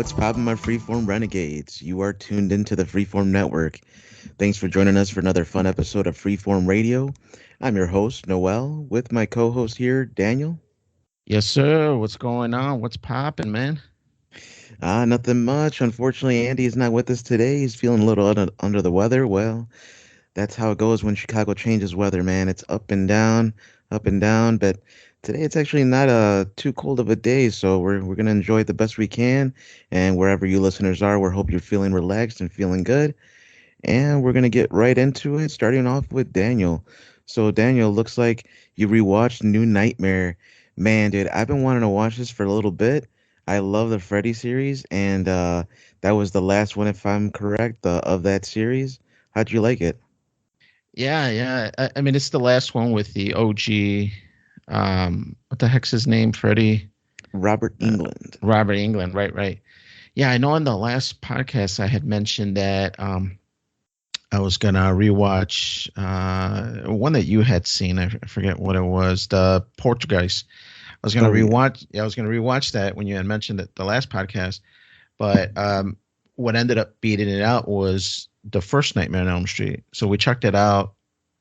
What's poppin', my freeform renegades? You are tuned into the Freeform Network. Thanks for joining us for another fun episode of Freeform Radio. I'm your host, Noel, with my co host here, Daniel. Yes, sir. What's going on? What's popping, man? Nothing much. Unfortunately, Andy is not with us today. He's feeling a little under the weather. Well, that's how it goes when Chicago changes weather, man. It's up and down, up and down. But today it's actually not too cold of a day, so we're gonna enjoy it the best we can. And wherever you listeners are, we hope you're feeling relaxed and feeling good. And we're gonna get right into it, starting off with Daniel. So Daniel, looks like you rewatched New Nightmare. Man, dude, I've been wanting to watch this for a little bit. I love the Freddy series, and that was the last one, if I'm correct, of that series. How'd you like it? Yeah. I mean, it's the last one with the OG. What the heck's his name? Freddie. Robert Uh, England. Robert Englund. Right. Yeah, I know. In the last podcast, I had mentioned that I was gonna rewatch one that you had seen. I forget what it was. The Portuguese. I was gonna Oh yeah. rewatch. Yeah, I was gonna rewatch that when you had mentioned it the last podcast. But what ended up beating it out was the first Nightmare on Elm Street. So we checked it out.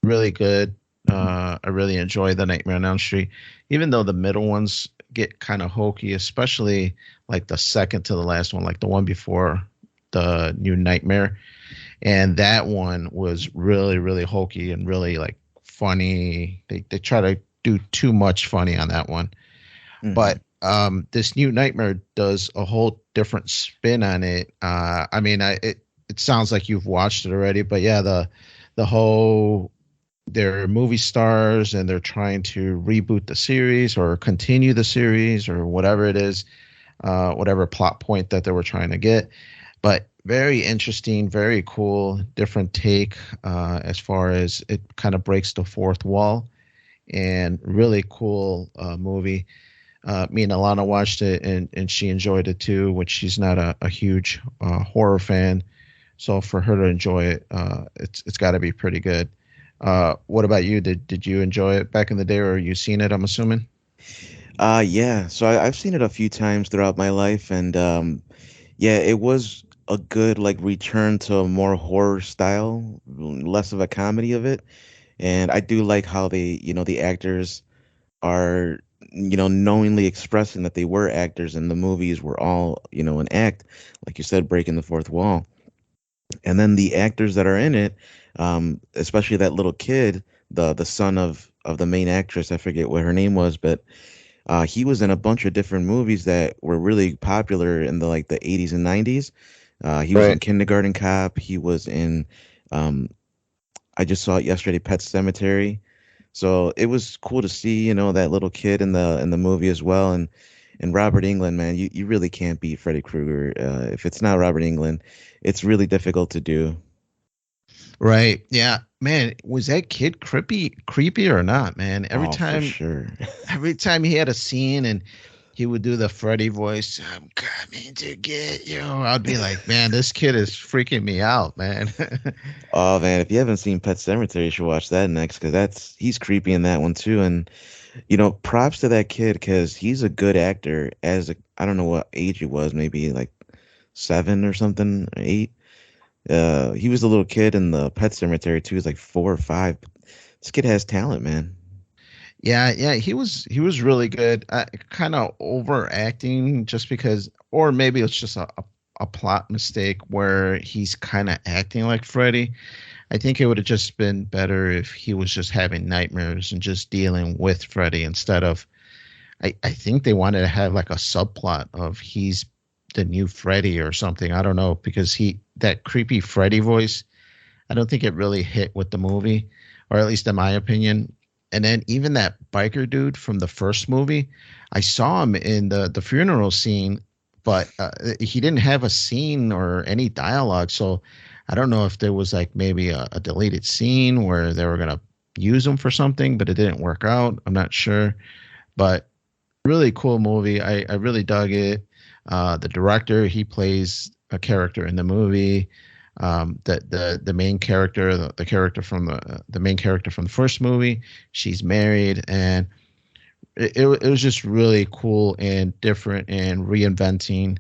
Really good. I really enjoy the Nightmare on Elm Street, even though the middle ones get kind of hokey, especially like the second to the last one, like the one before the New Nightmare. And that one was really, really hokey and really like funny. They try to do too much funny on that one. Hmm. But this New Nightmare does a whole different spin on it. I mean, it sounds like you've watched it already, but yeah, the whole they're movie stars and they're trying to reboot the series or continue the series or whatever it is, whatever plot point that they were trying to get. But very interesting, very cool, different take as far as it kind of breaks the fourth wall and really cool movie. Me and Alana watched it and she enjoyed it too, which she's not a huge horror fan. So for her to enjoy it, it's got to be pretty good. What about you? Did you enjoy it back in the day, or you seen it? I'm assuming. Yeah. So I've seen it a few times throughout my life, and yeah, it was a good like return to a more horror style, less of a comedy of it. And I do like how the actors are, knowingly expressing that they were actors, and the movies were all, an act, like you said, breaking the fourth wall. And then the actors that are in it, especially that little kid, the son of the main actress, I forget what her name was, but he was in a bunch of different movies that were really popular in the 80s and 90s. He was in Right. Kindergarten Cop. He was in, um, I just saw it yesterday, Pet Cemetery. So it was cool to see, that little kid in the movie as well. And Robert Englund, man, you really can't beat Freddy Krueger. If it's not Robert Englund, it's really difficult to do. Right. Yeah. Man, was that kid creepy or not, man? Oh, for sure. Every time he had a scene and he would do the Freddy voice, I'm coming to get you. I'd be like, man, this kid is freaking me out, man. Oh man, if you haven't seen Pet Cemetery, you should watch that next because he's creepy in that one too. And props to that kid because he's a good actor. I don't know what age he was, maybe like 7 or something, 8. He was a little kid in the Pet Cemetery too. He's like 4 or 5. This kid has talent, man. Yeah, he was really good. Kind of overacting just because, or maybe it's just a plot mistake where he's kind of acting like Freddy. I think it would have just been better if he was just having nightmares and just dealing with Freddy instead of. I think they wanted to have like a subplot of he's the new Freddy or something. I don't know because that creepy Freddy voice. I don't think it really hit with the movie, or at least in my opinion. And then even that biker dude from the first movie, I saw him in the funeral scene, but he didn't have a scene or any dialogue. So I don't know if there was like maybe a deleted scene where they were gonna use him for something, but it didn't work out. I'm not sure, but really cool movie. I really dug it. The director, he plays a character in the movie. The main character, the character from the main character from the first movie, she's married, and it was just really cool and different and reinventing.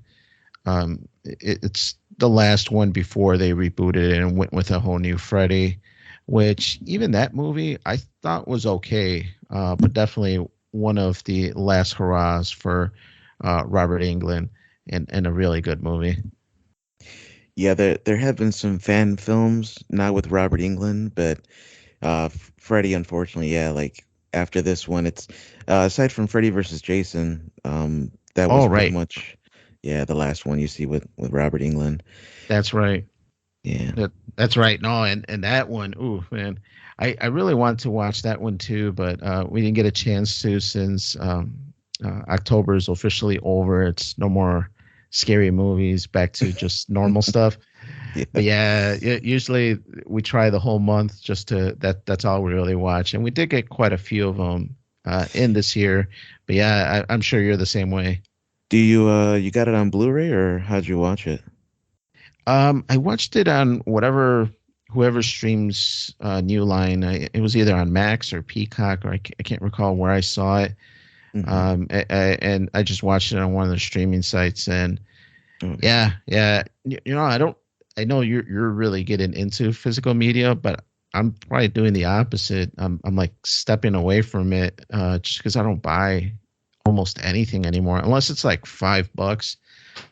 It's the last one before they rebooted it and went with a whole new Freddy, which even that movie I thought was okay, but definitely one of the last hurrahs for Robert Englund, and a really good movie. Yeah, there have been some fan films, not with Robert Englund, but Freddy, unfortunately, yeah, like after this one, it's aside from Freddy versus Jason, that was Oh, pretty right, much, yeah, the last one you see with Robert Englund. that's right. Yeah. That's right. No, and that one, ooh, man, I really want to watch that one too, but we didn't get a chance to since October is officially over. It's no more scary movies, back to just normal stuff. Yeah. But yeah, usually we try the whole month just to that's all we really watch, and we did get quite a few of them in this year. But yeah, I'm sure you're the same way. Do you you got it on Blu-ray or how'd you watch it? I watched it on whoever streams New Line. It was either on Max or Peacock, or I can't recall where I saw it. Hmm. And I just watched it on one of the streaming sites. And Okay. yeah, yeah, I don't. I know you're really getting into physical media, but I'm probably doing the opposite. I'm like stepping away from it just because I don't buy almost anything anymore, unless it's like $5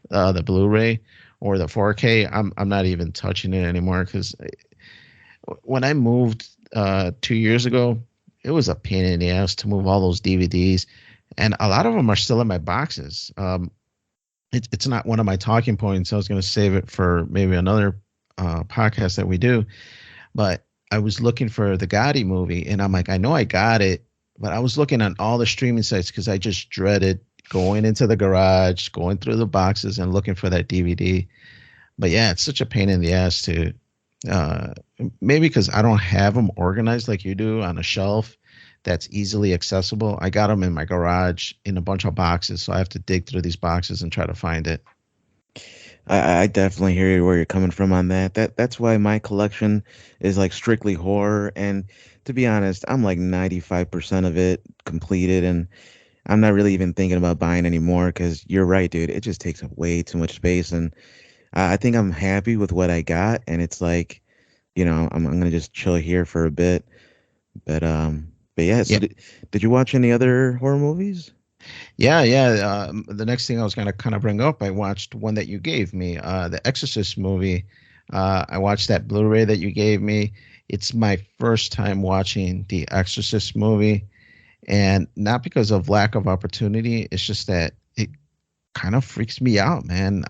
the Blu-ray or the 4K. I'm not even touching it anymore because when I moved 2 years ago, it was a pain in the ass to move all those DVDs, and a lot of them are still in my boxes. It's not one of my talking points. I was going to save it for maybe another podcast that we do, but I was looking for the Gotti movie, and I'm like, I know I got it, but I was looking on all the streaming sites because I just dreaded going into the garage, going through the boxes, and looking for that DVD. But yeah, it's such a pain in the ass to uh, maybe because I don't have them organized like you do on a shelf that's easily accessible. I got them in my garage in a bunch of boxes, so I have to dig through these boxes and try to find it. I definitely hear where you're coming from on that. That's why my collection is like strictly horror, and to be honest, I'm like 95% of it completed, and I'm not really even thinking about buying anymore because you're right, dude. It just takes up way too much space, and I think I'm happy with what I got, and it's like, I'm gonna just chill here for a bit. But yeah. So Yeah, did you watch any other horror movies? yeah, yeah. The next thing I was going to kind of bring up, I watched one that you gave me, the Exorcist movie. I watched that Blu-ray that you gave me. It's my first time watching the Exorcist movie, and not because of lack of opportunity. It's just that it kind of freaks me out, man.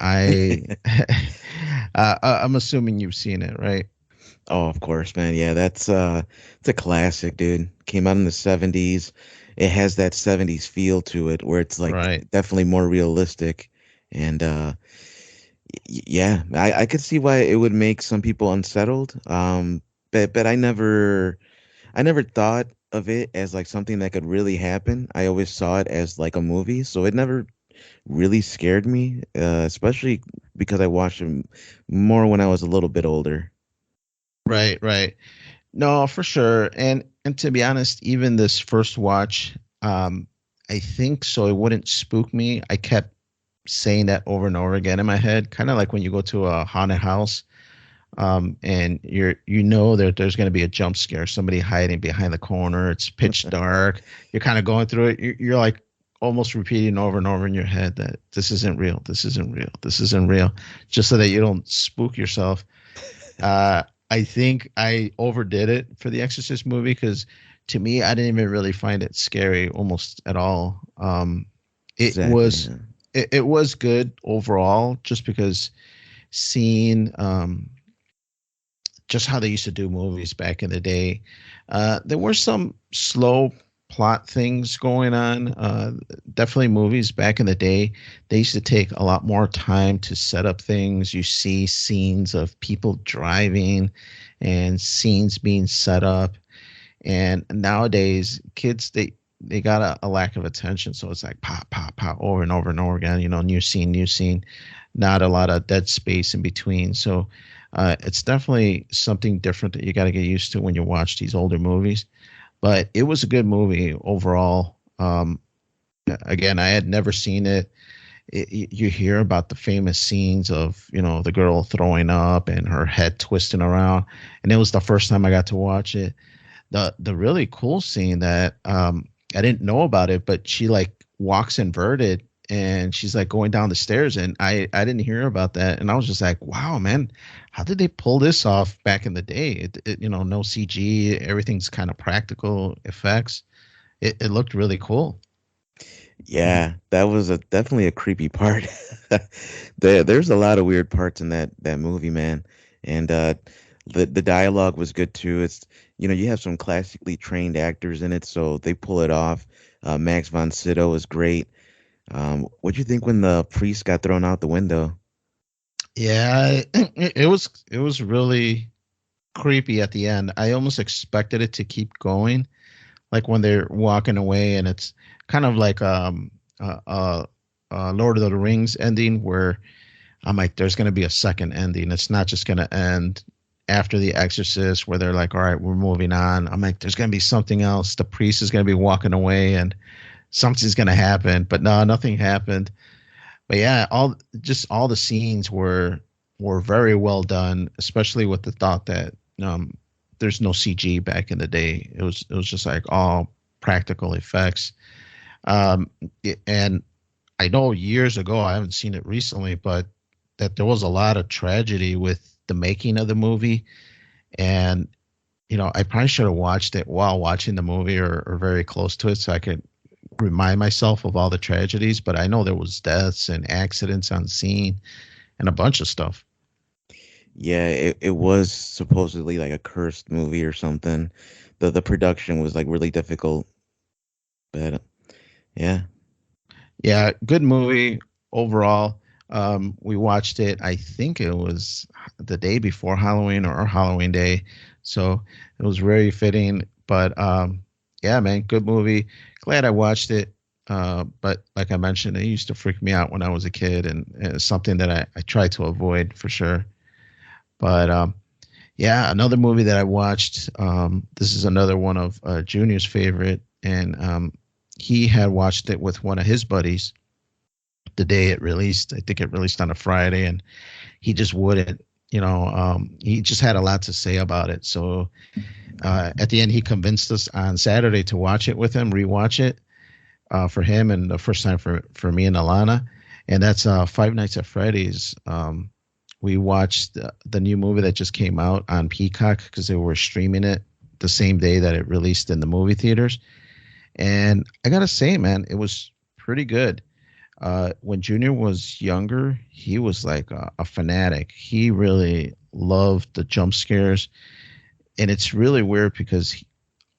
I'm assuming you've seen it, right? Oh, of course, man. Yeah, it's a classic, dude. Came out in the 70s. It has that 70s feel to it where it's like Right. definitely more realistic. And yeah, I could see why it would make some people unsettled. But I never thought of it as like something that could really happen. I always saw it as like a movie, so it never really scared me, especially because I watched it more when I was a little bit older. Right, right. No, for sure. And to be honest, even this first watch, I think so it wouldn't spook me. I kept saying that over and over again in my head, kind of like when you go to a haunted house, and there's going to be a jump scare, somebody hiding behind the corner. It's pitch dark. You're kind of going through it. You're like almost repeating over and over in your head that this isn't real. This isn't real. This isn't real, just so that you don't spook yourself. I think I overdid it for the Exorcist movie because to me, I didn't even really find it scary almost at all. It Exactly. was Yeah. it was good overall, just because seeing just how they used to do movies back in the day. There were some slow plot things going on. Definitely movies back in the day, they used to take a lot more time to set up things. You see scenes of people driving and scenes being set up. And nowadays, kids, they got a lack of attention. So it's like pop, pop, pop over and over and over again, new scene, not a lot of dead space in between. So it's definitely something different that you got to get used to when you watch these older movies. But it was a good movie overall. Again, I had never seen it, you hear about the famous scenes of the girl throwing up and her head twisting around, and it was the first time I got to watch it. The really cool scene that I didn't know about it, but she like walks inverted and she's like going down the stairs, and I didn't hear about that, and I was just like, wow, man, how did they pull this off back in the day? No CG, everything's kind of practical effects. It looked really cool. Yeah, that was a definitely a creepy part. There's a lot of weird parts in that movie, man. And the dialogue was good too. It's you have some classically trained actors in it, so they pull it off. Max von Sydow is great. What'd you think when the priest got thrown out the window? Yeah, it was really creepy at the end. I almost expected it to keep going, like when they're walking away, and it's kind of like Lord of the Rings ending, where I'm like, there's going to be a second ending. It's not just going to end after the Exorcist, where they're like, all right, we're moving on. I'm like, there's going to be something else. The priest is going to be walking away, and something's going to happen. But no, nothing happened. But yeah, all the scenes were very well done, especially with the thought that um, there's no CG back in the day. It was just like all practical effects. Um, and I know years ago, I haven't seen it recently, but that there was a lot of tragedy with the making of the movie. And I probably should have watched it while watching the movie, or very close to it, so I could remind myself of all the tragedies. But I know there was deaths and accidents on scene and a bunch of stuff. Yeah, it was supposedly like a cursed movie or something. The production was like really difficult, but yeah. Yeah, good movie overall. We watched it, I think it was the day before Halloween or Halloween day. So it was very fitting. But yeah, man, good movie. Glad I watched it. But like I mentioned, it used to freak me out when I was a kid, and it's something that I try to avoid for sure. But yeah, another movie that I watched. This is another one of Junior's favorite, and he had watched it with one of his buddies the day it released. I think it released on a Friday, and he just wouldn't. He just had a lot to say about it. So at the end, he convinced us on Saturday to watch it with him, rewatch it for him, and the first time for me and Alana. And that's Five Nights at Freddy's. We watched the new movie that just came out on Peacock because they were streaming it the same day that it released in the movie theaters. And I gotta say, man, it was pretty good. When Junior was younger, he was like a fanatic. He really loved the jump scares, and it's really weird because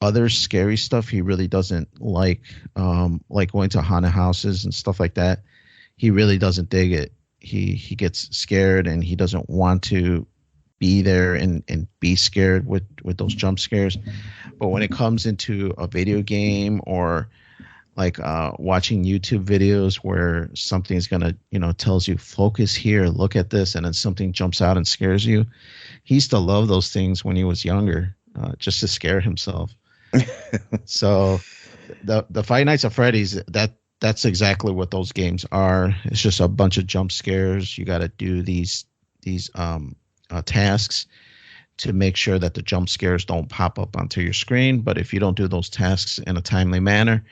other scary stuff he really doesn't like going to haunted houses and stuff like that. He really doesn't dig it. He gets scared and he doesn't want to be there and be scared with those jump scares. But when it comes into a video game, or like watching YouTube videos where something's gonna, tells you focus here, look at this, and then something jumps out and scares you. He used to love those things when he was younger, just to scare himself. So the Five Nights at Freddy's, that's exactly what those games are. It's just a bunch of jump scares. You got to do these tasks to make sure that the jump scares don't pop up onto your screen. But if you don't do those tasks in a timely manner,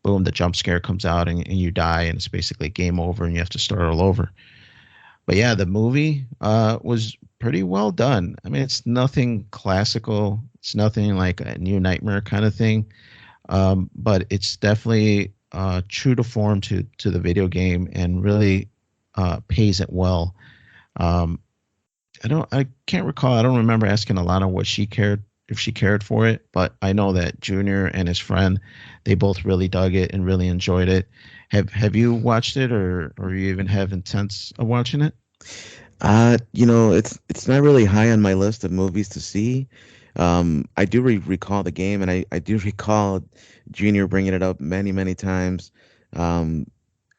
boom, the jump scare comes out, and you die, and it's basically game over, and you have to start all over. But yeah, the movie was pretty well done. I mean, it's nothing classical. It's nothing like a New Nightmare kind of thing. But it's definitely true to form to the video game, and really pays it well. Um, I can't recall. I don't remember asking Alana what she cared if she cared for it, but I know that Junior and his friend, they both really dug it and really enjoyed it. Have you watched it, or you even have intents of watching it? It's not really high on my list of movies to see. I do recall the game, and I do recall Junior bringing it up many, many times, um,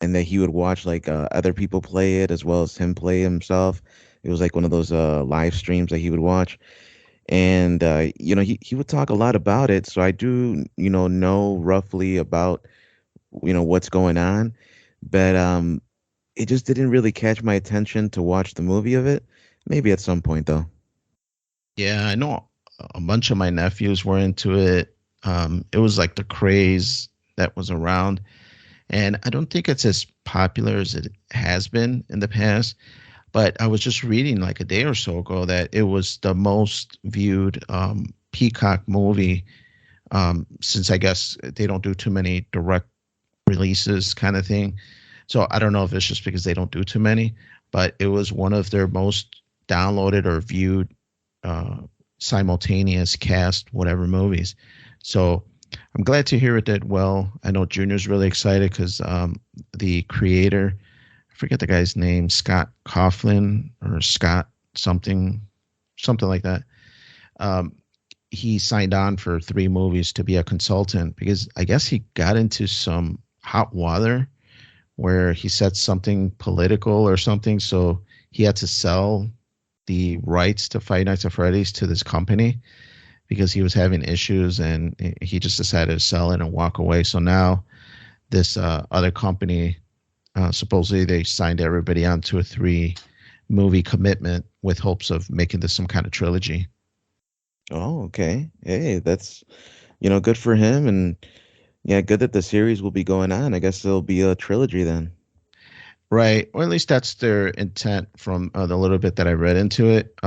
and that he would watch like other people play it as well as him play himself. It was like one of those live streams that he would watch, and he would talk a lot about it. So I do know roughly about what's going on, but it just didn't really catch my attention to watch the movie of it. Maybe at some point though. Yeah, I know a bunch of my nephews were into it. It was like the craze that was around, and I don't think it's as popular as it has been in the past. But I was just reading like a day or so ago that it was the most viewed Peacock movie, since I guess they don't do too many direct releases kind of thing. So I don't know if it's just because they don't do too many, but it was one of their most downloaded or viewed uh, simultaneous cast whatever movies. So I'm glad to hear it did well. I know Junior's really excited because the creator, I forget the guy's name, Scott Coughlin or Scott something, something like that. Um, he signed on for 3 movies to be a consultant because I guess he got into some hot water where he said something political or something. So he had to sell the rights to Five Nights at Freddy's to this company because he was having issues and he just decided to sell it and walk away. So now this other company, supposedly they signed everybody onto a 3 movie commitment with hopes of making this some kind of trilogy. Oh, okay. Hey, that's good for him, and yeah, good that the series will be going on. I guess there'll be a trilogy then. Right. Or at least that's their intent from the little bit that I read into it.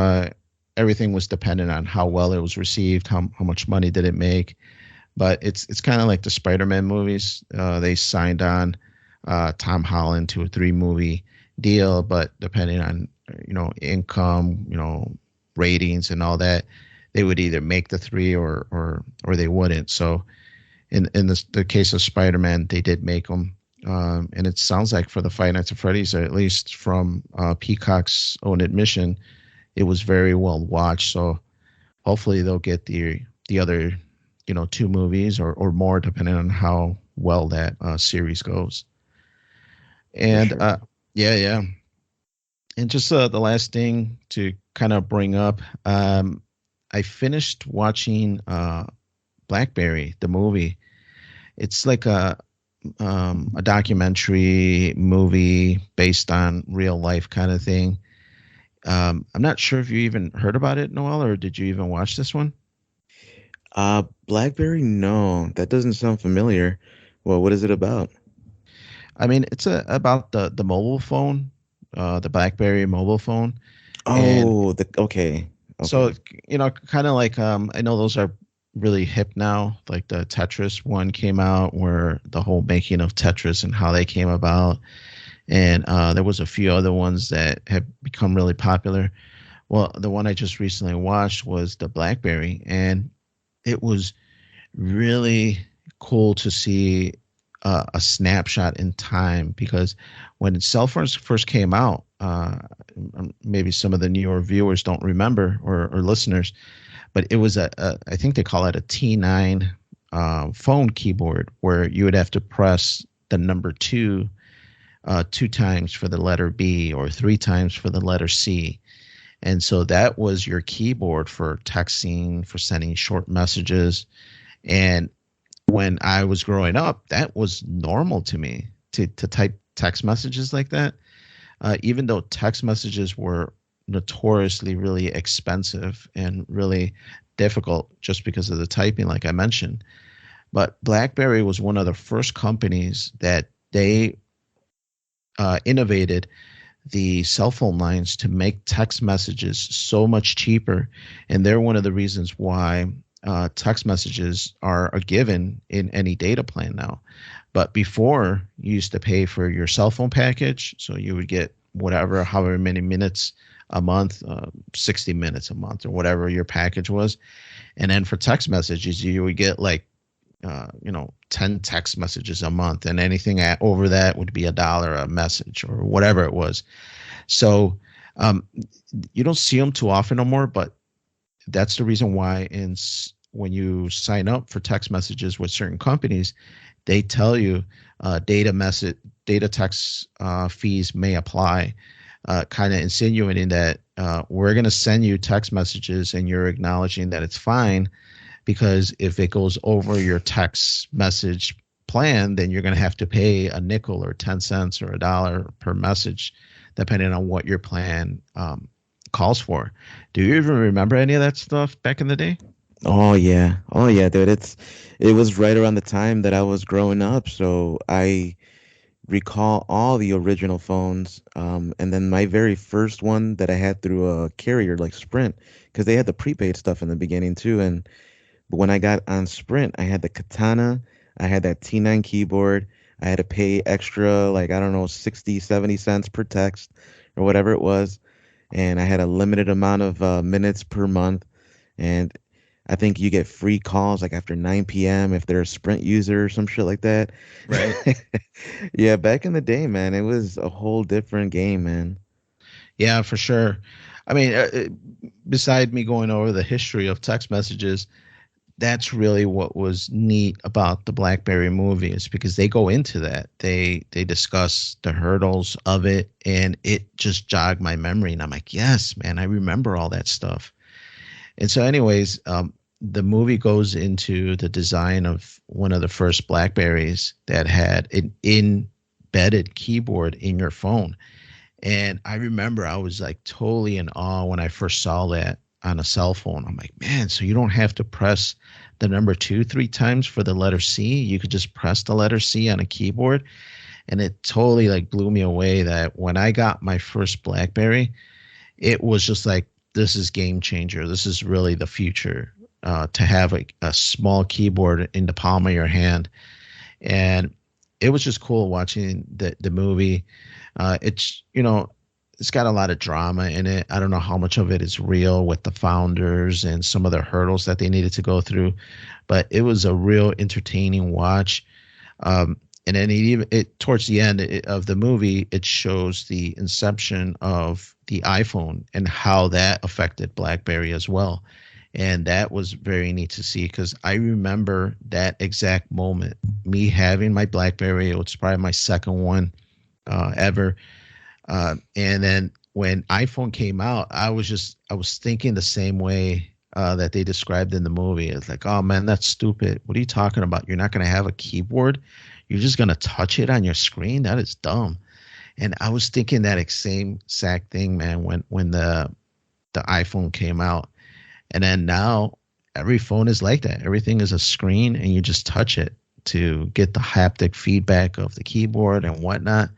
Everything was dependent on how well it was received, how much money did it make. But it's kind of like the Spider-Man movies. They signed on Tom Holland to a 3 movie deal, but depending on income, ratings and all that, they would either make the 3 or they wouldn't. So in the case of Spider-Man, they did make them. And it sounds like for the Five Nights at Freddy's, at least from Peacock's own admission, it was very well watched. So hopefully they'll get the other 2 movies or more, depending on how well that series goes. For And sure. yeah, yeah. And just the last thing to kind of bring up, I finished watching Blackberry, the movie. It's like a documentary movie based on real life kind of thing. I'm not sure if you even heard about it, Noel, or did you even watch this one? BlackBerry, no, that doesn't sound familiar. Well, what is it about? I mean, it's about the mobile phone, the BlackBerry mobile phone, and Oh, the okay. so Okay. kind of like I know those are really hip now. Like the Tetris one came out, where the whole making of Tetris and how they came about, and there was a few other ones that have become really popular. Well, the one I just recently watched was the BlackBerry, and it was really cool to see a snapshot in time because when cell phones first came out, maybe some of the newer viewers don't remember or listeners, but it was I think they call it a T9 phone keyboard where you would have to press the number 2 2 times for the letter B or 3 times for the letter C. And so that was your keyboard for texting, for sending short messages. And when I was growing up, that was normal to me to type text messages like that. Even though text messages were notoriously really expensive and really difficult just because of the typing, like I mentioned. But BlackBerry was one of the first companies that they innovated the cell phone lines to make text messages so much cheaper. And they're one of the reasons why text messages are a given in any data plan now. But before, you used to pay for your cell phone package. So you would get whatever, however many minutes a month, 60 minutes a month, or whatever your package was. And then for text messages, you would get like 10 text messages a month, and anything over that would be $1 a message or whatever it was. So um, you don't see them too often no more, but that's the reason why when you sign up for text messages with certain companies, they tell you data text fees may apply, kind of insinuating that we're going to send you text messages and you're acknowledging that it's fine, because if it goes over your text message plan, then you're going to have to pay a nickel or 10 cents or a dollar per message, depending on what your plan calls for. Do you even remember any of that stuff back in the day? Oh yeah, dude. It was right around the time that I was growing up, so I recall all the original phones. And then my very first one that I had through a carrier like Sprint, because they had the prepaid stuff in the beginning too. And but when I got on Sprint, I had the Katana, I had that T9 keyboard. I had to pay extra, like I don't know, 60, 70 cents per text or whatever it was. And I had a limited amount of minutes per month. And I think you get free calls like after 9 p.m. if they're a Sprint user or some shit like that. Right. Yeah, back in the day, man, it was a whole different game, man. Yeah, for sure. I mean, beside me going over the history of text messages, that's really what was neat about the BlackBerry movie is because they go into that. They discuss the hurdles of it, and it just jogged my memory. And I'm like, yes, man, I remember all that stuff. And so, anyways, the movie goes into the design of one of the first Blackberries that had an embedded keyboard in your phone. And I remember I was like totally in awe when I first saw that on a cell phone. I'm like, man, so you don't have to press the number two three times for the letter C. You could just press the letter C on a keyboard. And it totally like blew me away that when I got my first BlackBerry, it was just like, this is game changer. This is really the future. To have a small keyboard in the palm of your hand. And it was just cool watching the movie. It's, it's got a lot of drama in it. I don't know how much of it is real with the founders and some of the hurdles that they needed to go through, but it was a real entertaining watch. And then it towards the end of the movie, it shows the inception of the iPhone and how that affected BlackBerry as well. And that was very neat to see because I remember that exact moment, me having my BlackBerry. It was probably my second one ever. And then when iPhone came out, I was thinking the same way that they described in the movie. It's like, oh man, that's stupid. What are you talking about? You're not going to have a keyboard. You're just going to touch it on your screen. That is dumb. And I was thinking that same exact thing, man, when the iPhone came out. And then now every phone is like that. Everything is a screen and you just touch it to get the haptic feedback of the keyboard and whatnot.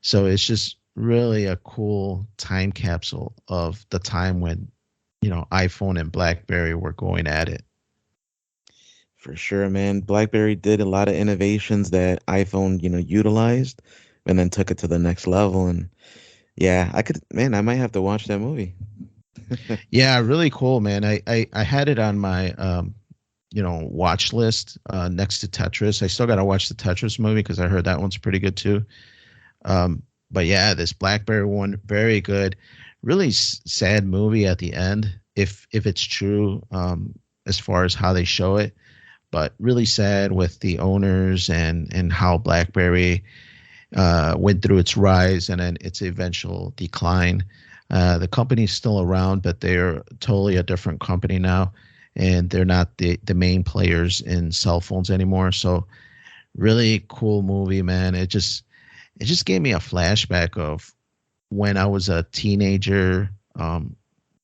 So it's just really a cool time capsule of the time when, iPhone and BlackBerry were going at it. For sure, man. BlackBerry did a lot of innovations that iPhone, utilized and then took it to the next level. And yeah, I might have to watch that movie. Yeah, really cool, man. I had it on my watch list next to Tetris. I still got to watch the Tetris movie because I heard that one's pretty good too. But yeah, this BlackBerry one, very good. Really sad movie at the end, if it's true, as far as how they show it. But really sad with the owners and how BlackBerry went through its rise and then its eventual decline. The company's still around, but they're totally a different company now, and they're not the main players in cell phones anymore. So really cool movie, man. It just gave me a flashback of when I was a teenager,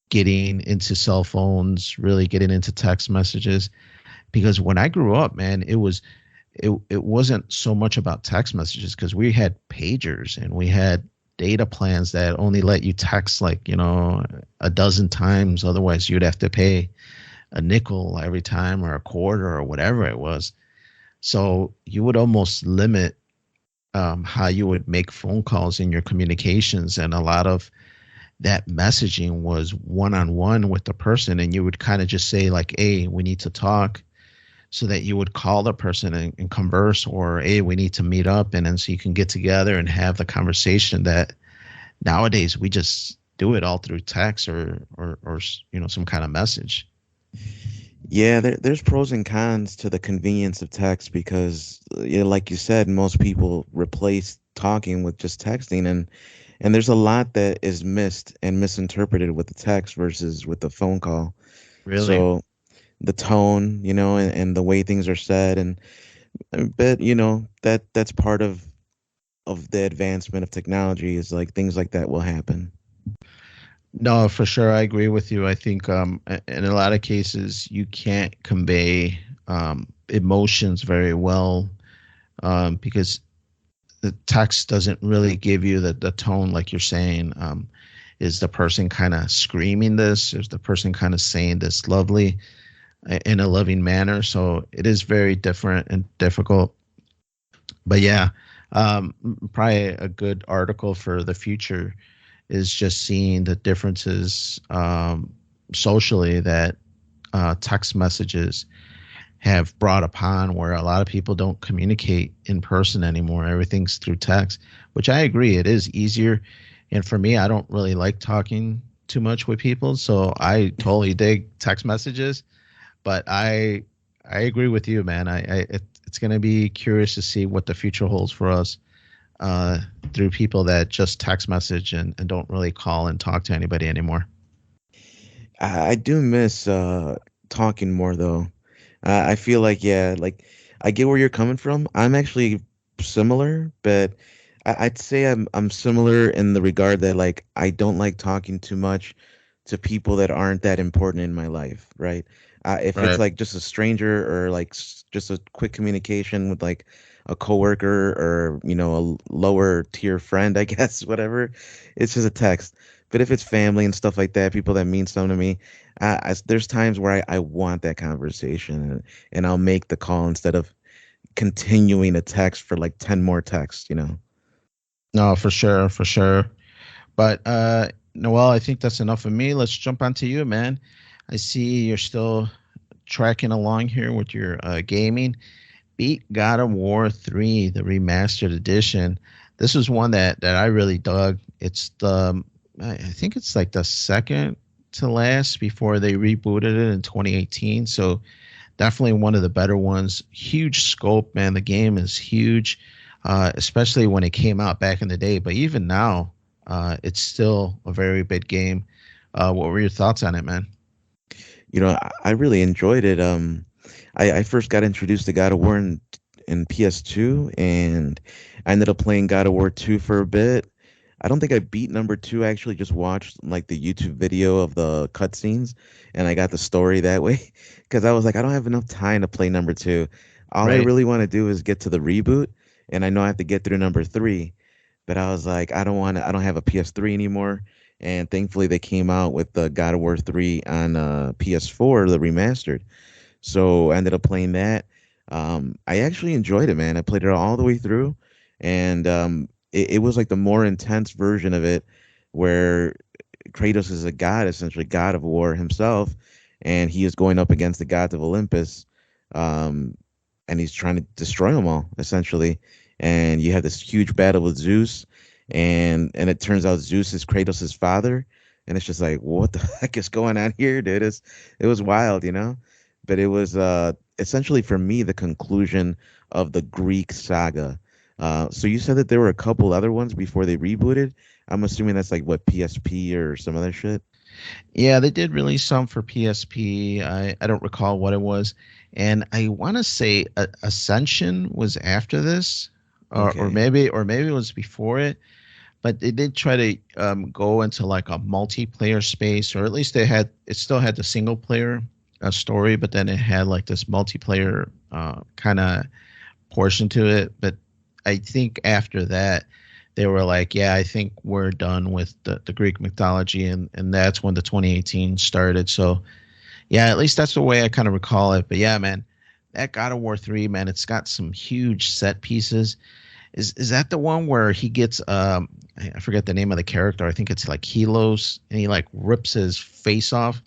getting into cell phones, really getting into text messages. Because when I grew up, man, it wasn't so much about text messages because we had pagers and we had data plans that only let you text like, a dozen times. Otherwise, you'd have to pay a nickel every time or a quarter or whatever it was. So you would almost limit how you would make phone calls in your communications. And a lot of that messaging was one on one with the person. And you would kind of just say, like, hey, we need to talk. So that you would call the person and converse, or hey, we need to meet up. And then so you can get together and have the conversation that nowadays we just do it all through text or some kind of message. Yeah, there's pros and cons to the convenience of text because, like you said, most people replace talking with just texting, and there's a lot that is missed and misinterpreted with the text versus with the phone call. Really? So the tone, and the way things are said, and I bet that's part of the advancement of technology is like things like that will happen. No, for sure, I agree with you. I think in a lot of cases you can't convey emotions very well because the text doesn't really give you the tone like you're saying. Is the person kind of screaming this? Is the person kind of saying this lovely in a loving manner? So it is very different and difficult. But yeah, probably a good article for the future is just seeing the differences socially that text messages have brought upon where a lot of people don't communicate in person anymore. Everything's through text, which I agree. It is easier. And for me, I don't really like talking too much with people. So I totally dig text messages. But I agree with you, man. It's going to be curious to see what the future holds for us uh, through people that just text message and don't really call and talk to anybody anymore. I do miss talking more though. I feel like yeah, like I get where you're coming from. I'm actually similar, but I'd say I'm similar in the regard that like I don't like talking too much to people that aren't that important in my life, right? If it's Right. like just a stranger or like just a quick communication with like a coworker or a lower tier friend, I guess, whatever, it's just a text. But if it's family and stuff like that, people that mean something to me, there's times where I want that conversation and I'll make the call instead of continuing a text for like 10 more texts. No, for sure, for sure. But Noel, I think that's enough of me. Let's jump onto you, man. I see you're still tracking along here with your gaming. Beat God of War 3, the remastered edition. This was one that I really dug. It's the I think it's like the second to last before they rebooted it in 2018. So definitely one of the better ones. Huge scope, man. The game is huge, especially when it came out back in the day. But even now, it's still a very big game. What were your thoughts on it, man? I really enjoyed it. I first got introduced to God of War in PS2, and I ended up playing God of War 2 for a bit. I don't think I beat number two. I actually just watched like the YouTube video of the cutscenes, and I got the story that way because I was like, I don't have enough time to play number two. All I Right. really want to do is get to the reboot, and I know I have to get through number three. But I was like, I don't want to. I don't have a PS3 anymore, and thankfully they came out with the God of War 3 on PS4, the remastered. So I ended up playing that. I actually enjoyed it, man. I played it all the way through, and it was like the more intense version of it, where Kratos is a god, essentially god of war himself, and he is going up against the gods of Olympus, um, and he's trying to destroy them all, essentially. And you have this huge battle with Zeus, and it turns out Zeus is Kratos' father, and it's just like, what the heck is going on here, dude? It was wild. But it was essentially for me the conclusion of the Greek saga. So you said that there were a couple other ones before they rebooted. I'm assuming that's like what PSP or some other shit. Yeah, they did release some for PSP. I don't recall what it was. And I want to say Ascension was after this, Okay. or maybe it was before it. But they did try to go into like a multiplayer space, or at least it still had the single player story, but then it had like this multiplayer kind of portion to it. But I think after that, they were like, yeah, I think we're done with the Greek mythology. And that's when the 2018 started. So, yeah, at least that's the way I kind of recall it. But yeah, man, that God of War 3, man, it's got some huge set pieces. Is that the one where he gets I forget the name of the character. I think it's like Helos, and he like rips his face off.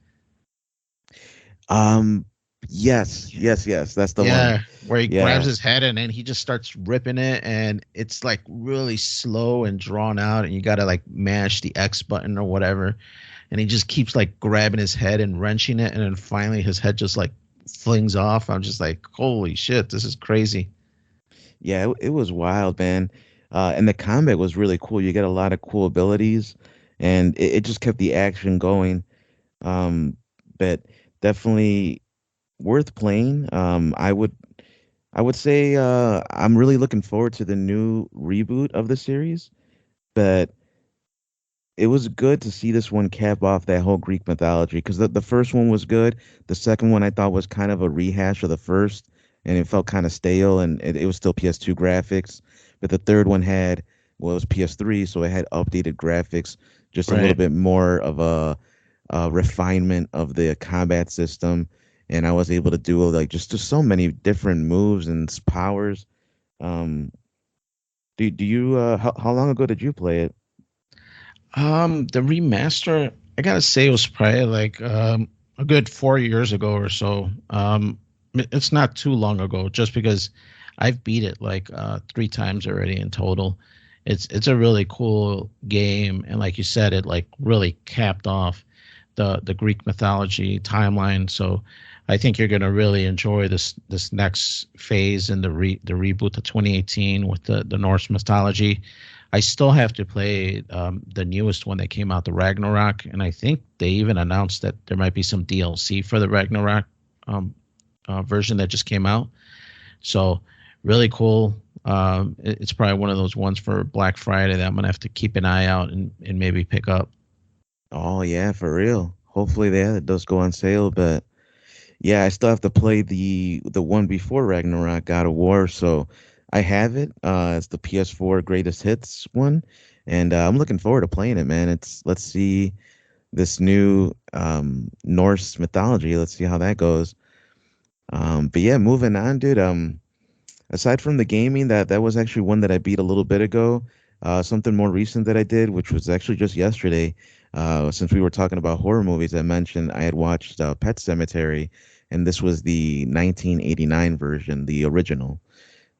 Um. Yes. Yes. Yes. That's the one. Yeah, where he grabs Yeah. his head and then he just starts ripping it, and it's like really slow and drawn out, and you gotta like mash the X button or whatever, and he just keeps like grabbing his head and wrenching it, and then finally his head just like flings off. I'm just like, holy shit, this is crazy. Yeah. It was wild, man. And the combat was really cool. You get a lot of cool abilities, and it just kept the action going. Um. But definitely worth playing. I would. I would say I'm really looking forward to the new reboot of the series, but it was good to see this one cap off that whole Greek mythology because the first one was good. The second one I thought was kind of a rehash of the first, and it felt kind of stale, and it was still PS2 graphics. But the third one had, well, it was PS3, so it had updated graphics, just a little Right. bit more of a refinement of the combat system, and I was able to do like just so many different moves and powers. Um, do you how long ago did you play it? The remaster, I gotta say, it was probably like a good 4 years ago or so. It's not too long ago, just because I've beat it like three times already in total. It's a really cool game, and like you said, it like really capped off the Greek mythology timeline. So I think you're gonna really enjoy this next phase in the reboot of 2018 with the Norse mythology. I still have to play the newest one that came out, the Ragnarok, and I think they even announced that there might be some DLC for the Ragnarok um, version that just came out. So really cool. It's probably one of those ones for Black Friday that I'm gonna have to keep an eye out and maybe pick up. Oh yeah, for real. Hopefully, yeah, it does go on sale. But yeah, I still have to play the one before Ragnarok, God of War. So I have it. It's the PS4 greatest hits one, and I'm looking forward to playing it, man. It's let's see this new Norse mythology. Let's see how that goes. But yeah, moving on, dude. Aside from the gaming, that was actually one that I beat a little bit ago. Something more recent that I did, which was actually just yesterday. Since we were talking about horror movies, I mentioned I had watched Pet Cemetery, and this was the 1989 version, the original.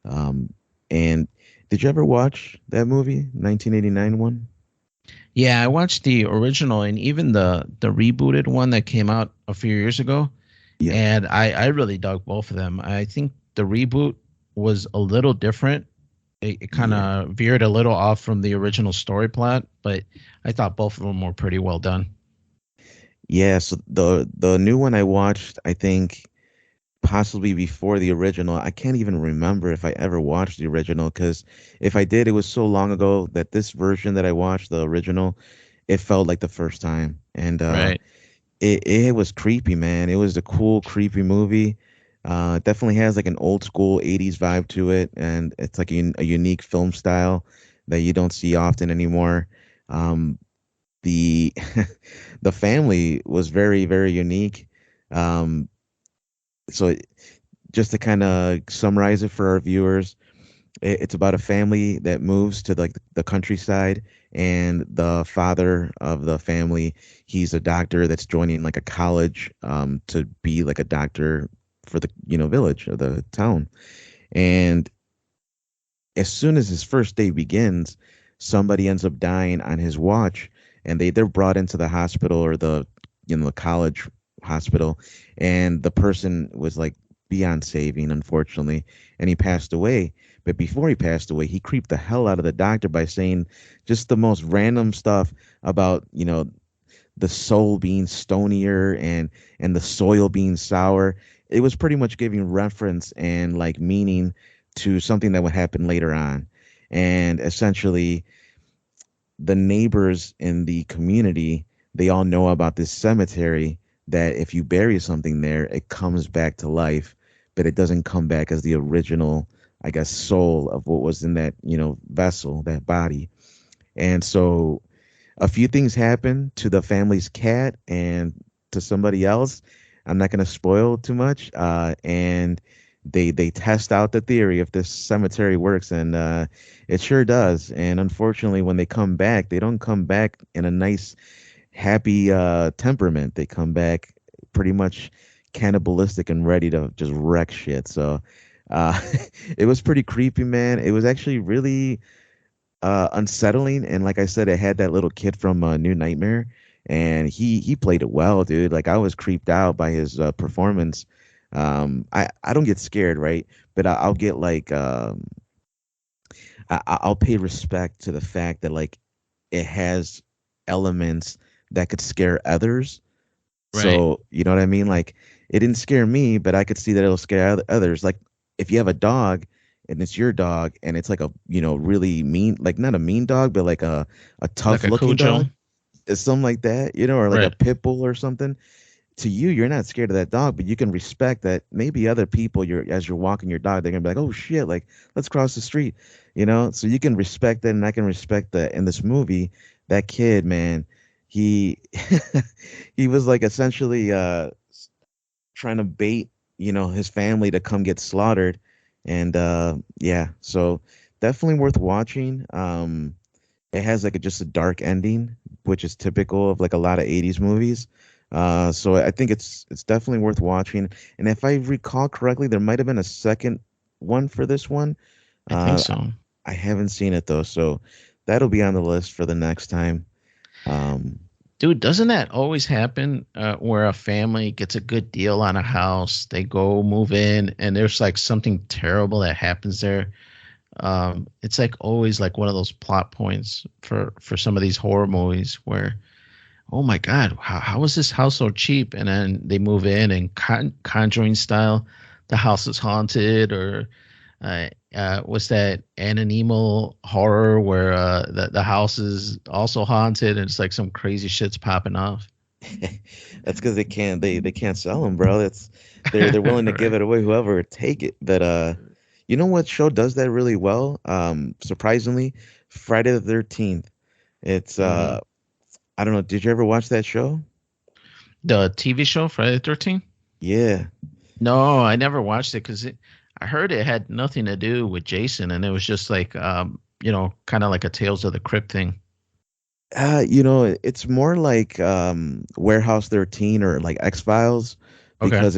And did you ever watch that movie, 1989 one? Yeah, I watched the original and even the rebooted one that came out a few years ago, Yeah. and I really dug both of them. I think the reboot was a little different. It kind Yeah. of veered a little off from the original story plot, but I thought both of them were pretty well done. Yeah, so the new one I watched, I think possibly before the original. I can't even remember if I ever watched the original because if I did, it was so long ago that this version that I watched, the original, it felt like the first time. And Right. it was creepy, man. It was a cool, creepy movie. It definitely has like an old school 80s vibe to it, and it's like a unique film style that you don't see often anymore. The the family was very, very unique. Um, so just to kind of summarize it for our viewers, it's about a family that moves to like the countryside, and the father of the family, he's a doctor that's joining like a college to be like a doctor for the village or the town. And as soon as his first day begins, somebody ends up dying on his watch, and they're brought into the hospital or the college hospital, and the person was like beyond saving, unfortunately, and he passed away. But before he passed away, he creeped the hell out of the doctor by saying just the most random stuff about the soul being stonier and the soil being sour. It was pretty much giving reference and like meaning to something that would happen later on. And essentially, the neighbors in the community, they all know about this cemetery that if you bury something there, it comes back to life, but it doesn't come back as the original, I guess, soul of what was in that, vessel, that body. And so a few things happen to the family's cat and to somebody else. I'm not going to spoil too much. And they test out the theory if this cemetery works, and it sure does. And unfortunately, when they come back, they don't come back in a nice, happy temperament. They come back pretty much cannibalistic and ready to just wreck shit. So uh, it was pretty creepy, man. It was actually really unsettling. And like I said, it had that little kid from New Nightmare, and he played it well, dude. Like I was creeped out by his performance. I don't get scared, right? But I'll get like I'll pay respect to the fact that like it has elements that could scare others. Right. So you know what I mean? Like it didn't scare me, but I could see that it'll scare others. Like if you have a dog and it's your dog and it's like a really mean, like not a mean dog but like a Like tough a looking Cujo. dog, something like that, or like a Right. pit bull or something. To you, you're not scared of that dog, but you can respect that maybe other people, you're as you're walking your dog, they're gonna be like, oh shit, like let's cross the street, so you can respect that, and I can respect that. In this movie, that kid, man, he he was like essentially trying to bait, his family to come get slaughtered. And yeah, so definitely worth watching. It has like just a dark ending, which is typical of like a lot of 80s movies. So I think it's definitely worth watching. And if I recall correctly, there might have been a second one for this one. I think Uh, so. I haven't seen it though, so that'll be on the list for the next time. Um, Dude, doesn't that always happen where a family gets a good deal on a house, they go move in, and there's like something terrible that happens there? It's like always like one of those plot points for some of these horror movies where, oh my God, how is this house so cheap? And then they move in and Conjuring style, the house is haunted, or what's that animal horror where the house is also haunted and it's like some crazy shit's popping off. that's because they can't sell them, bro. That's they're willing to give Right. it away, whoever would take it. But you know what show does that really well? Surprisingly, Friday the 13th. It's Hmm. I don't know. Did you ever watch that show? The TV show Friday the 13th? Yeah. No, I never watched it because I heard it had nothing to do with Jason, and it was just like, kind of like a Tales of the Crypt thing. It's more like Warehouse 13 or like X-Files, Okay. because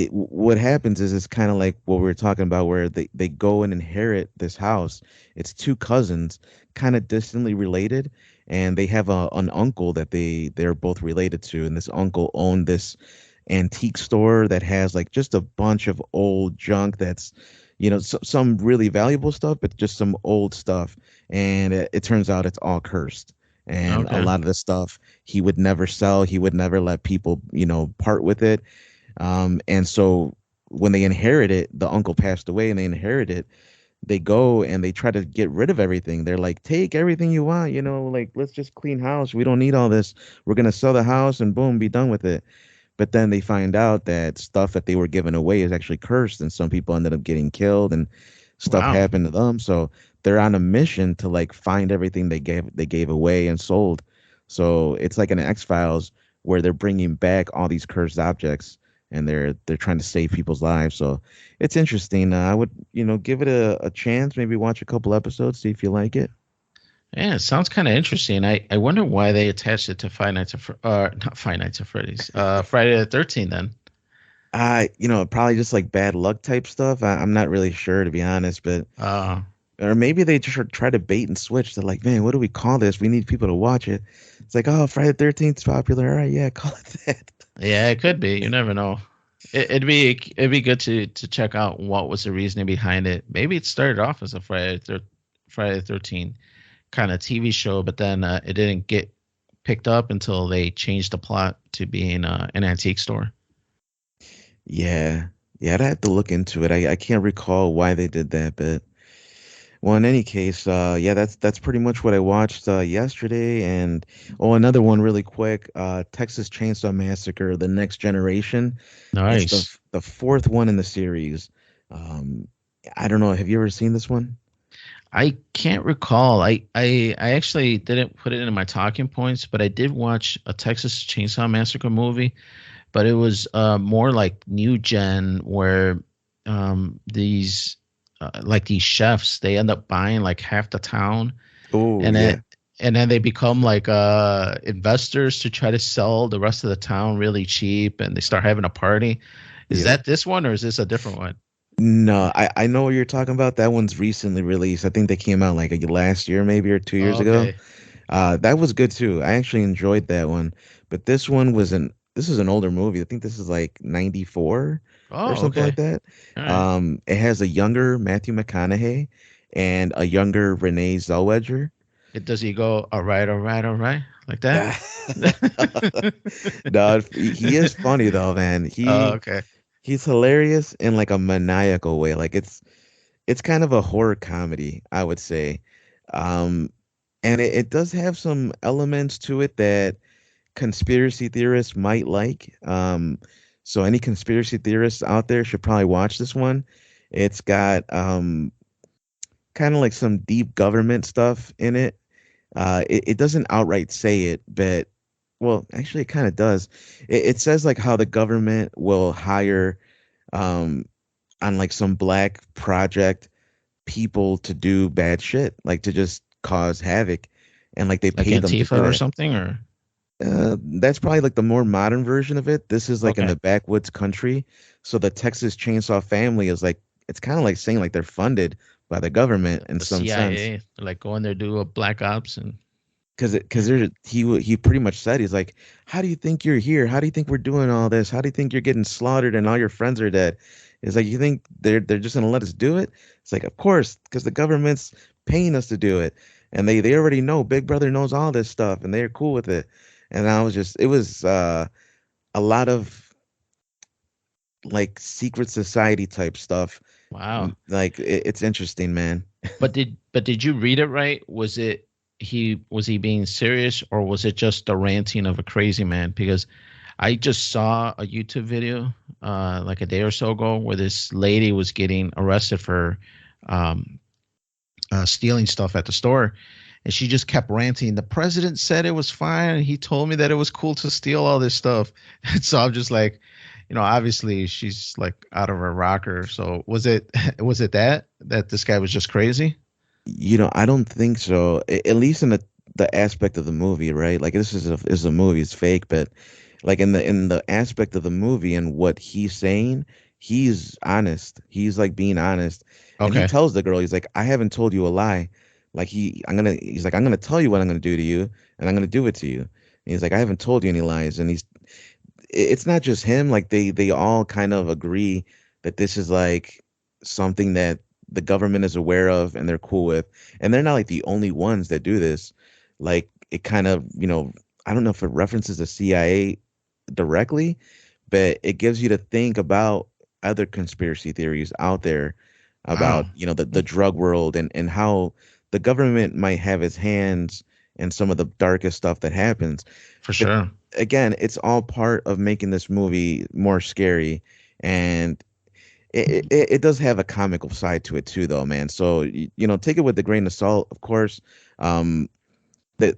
what happens is it's kind of like what we were talking about, where they go and inherit this house. It's two cousins, kind of distantly related, and they have an uncle that they're both related to, and this uncle owned this antique store that has like just a bunch of old junk that's some really valuable stuff, but just some old stuff. And it turns out it's all cursed, and a Okay. lot of the stuff he would never sell, he would never let people part with it. And so when they inherit it, the uncle passed away and they inherit it. They go and they try to get rid of everything. They're like, take everything you want, like let's just clean house. We don't need all this. We're gonna sell the house and boom, be done with it. But then they find out that stuff that they were giving away is actually cursed, and some people ended up getting killed and stuff Wow. happened to them. So they're on a mission to like find everything they gave away and sold. So it's like an X-Files where they're bringing back all these cursed objects, and they're trying to save people's lives. So it's interesting. I would give it a chance. Maybe watch a couple episodes, see if you like it. Yeah, it sounds kind of interesting. I wonder why they attached it to not Five Nights at Freddy's. Friday the 13th then. Probably just like bad luck type stuff. I'm not really sure, to be honest, but Uh, or maybe they just try to bait and switch. They're like, man, what do we call this? We need people to watch it. It's like, oh, Friday the 13th is popular. All right, yeah, call it that. yeah, it could be. You never know. It'd be good to check out what was the reasoning behind it. Maybe it started off as a Friday the 13th kind of TV show, but then it didn't get picked up until they changed the plot to being an antique store. Yeah, yeah, I'd have to look into it. I can't recall why they did that, but well, in any case, yeah, that's pretty much what I watched yesterday. And oh, another one really quick, Texas Chainsaw Massacre: The Next Generation. It's the Nice. the fourth one in the series. Um, I don't know. Have you ever seen this one? I can't recall. I actually didn't put it in my talking points, but I did watch a Texas Chainsaw Massacre movie, but it was more like new gen where these like these chefs they end up buying like half the town, Oh and yeah, then they become like investors to try to sell the rest of the town really cheap, and they start having a party. Is yep. that this one or is this a different one? No, I know what you're talking about. That one's recently released. I think they came out like last year, maybe, or 2 years ago. Okay. That was good too. I actually enjoyed that one. But this is an older movie. I think this is like 94 or Oh, something like okay. that. All right. It has a younger Matthew McConaughey and a younger Renee Zellweger. Does he go all right, all right, like that? No, he is funny though, man. Oh, He okay. He's hilarious in like a maniacal way. Like it's kind of a horror comedy, I would say. Um, and it does have some elements to it that conspiracy theorists might like. So any conspiracy theorists out there should probably watch this one. It's got kind of like some deep government stuff in it. It doesn't outright say it, but well, actually, it kind of does. It says like how the government will hire um, on like some black project people to do bad shit, like to just cause havoc, and like they Like pay them to Antifa do or that. something, or That's probably like the more modern version of it. This is like in okay, the backwoods country. So the Texas Chainsaw Family is like it's kind of like saying like they're funded by the government in the some sense. CIA, like go in there do a black ops and Because he pretty much said he's like, how do you think you're here? How do you think we're doing all this? How do you think you're getting slaughtered and all your friends are dead? It's like you think they're just gonna let us do it? It's like of course, because the government's paying us to do it, and they already know. Big Brother knows all this stuff, and they're cool with it. And I was just it was a lot of like secret society type stuff. wow. Like it's interesting, man. But did you read it right? Was he being serious, or was it just the ranting of a crazy man? Because I just saw a YouTube video like a day or so ago where this lady was getting arrested for um, stealing stuff at the store, and she just kept ranting. The president said it was fine, and he told me that it was cool to steal all this stuff. And so I'm just like, obviously she's like out of her rocker. So was it was it that this guy was just crazy? I don't think so. At least in the aspect of the movie, right? Like this is a movie, it's fake, but like in the aspect of the movie and what he's saying, he's honest. He's like being honest, and he Okay, tells the girl, he's like, I haven't told you a lie. Like he's like, I'm gonna tell you what I'm gonna do to you, and I'm gonna do it to you. And he's like, I haven't told you any lies, and it's not just him. Like they all kind of agree that this is like something that the government is aware of and they're cool with, and they're not like the only ones that do this. Like it kind of, I don't know if it references the CIA directly, but it gives you to think about other conspiracy theories out there wow, about, the drug world and how the government might have its hands in some of the darkest stuff that happens. for But sure. again, it's all part of making this movie more scary, and it does have a comical side to it too, though, man. So take it with a grain of salt, of course. Um, that